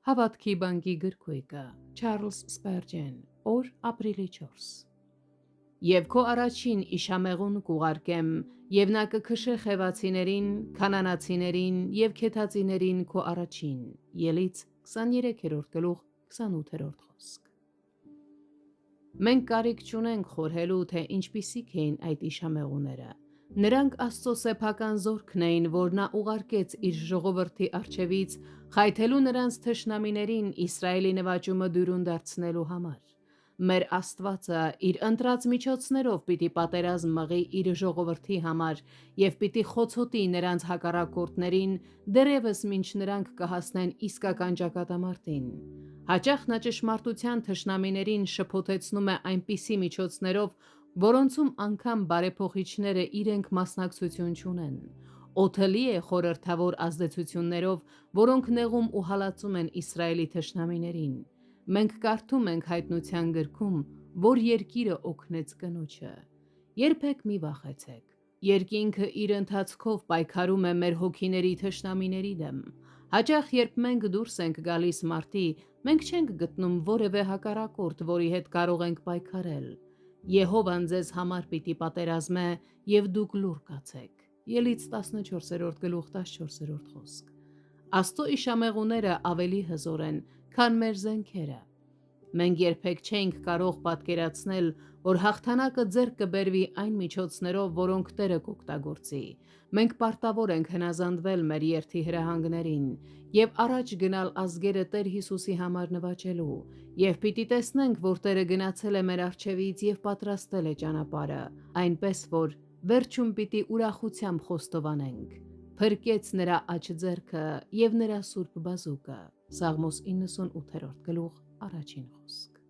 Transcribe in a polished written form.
Հավատքի բանկի գրքույկը Չարլզ Սպերջեն, օր ապրիլի 4 Եվ քո առաջին իշամեղուն կուղարկեմ, և նա կքշե խևացիներին, քանանացիներին և քեթացիներին քո առաջին։ Ելից 23-րդ գլուխ 28-րդ խոսք։ Մենք կարիք չունենք խորհելու, թե ինչպիսիք էին այդ իշամեղուները։ Նրանք Աստծո սեփական զորքն էին, որ նա ուղարկեց իր ժողովրդի առջևից, խայթելու նրանց թշնամիներին Իսրայելի նվաճումը դյուրուն դարձնելու համար։ Մեր Աստվածը իր ընտրած միջոցներով պիտի պատերազմ մղի իր ժողովրդի համար և պիտի խոցոտի նրանց հակառակորդներին, դեռևս մինչ նրանք կհասնեն իսկական ճակատամարտին։ Հաճախ նա ճշմարտության թշնամիներին շփոթեցնում է այնպիսի միջոցներով, որոնցում անգամ բարեփոխիչները իրենք մասնակցություն չունեն։ Օդը լի է խորհրդավոր ազդեցություններով, որոնք նեղում ու հալածում են Իսրայելի թշնամիներին։ Մենք կարդում ենք Հայտնության գրքում, որ երկիրը օգնեց կնոջը։ Երբեք մի վախեցեք։ Երկինքը իր ընթացքով պայքարում է մեր հոգիների թշնամիների դեմ։ Հաճախ երբ մենք դուրս ենք գալիս մարտի, մենք չենք գտնում որևէ հակառակորդ, որի հետ կարող ենք պայքարել։ Եհովան ձեզ համար պիտի պատերազմե, և դուք լուռ կացեք։ Ելից 14-րդ գլուխ 14-րդ խոսք։ Աստծո իշամեղուները ավելի հզոր են, քան մեր զենքերը։ Մենք երբեք չենք կարող պատկերացնել, որ հաղթանակը ձեռք կբերվի այն միջոցներով, որոնք Տերը կօգտագործի։ Մենք պարտավոր ենք հնազանդվել մեր երթի հրահանգներին և առաջ գնալ ազգերը Տեր Հիսուսի համար նվաճելու, և պիտի տեսնենք, որ Տերը գնացել է մեր առջևից և պատրաստել է ճանապարհը, այնպես որ վերջում պիտի ուրախությամբ խոստովանենք. «Փրկեց նրա աջ ձեռքը և նրա սուրբ բազուկը» Սաղմոս 98-րդ գլուխ 1-ին խոսք։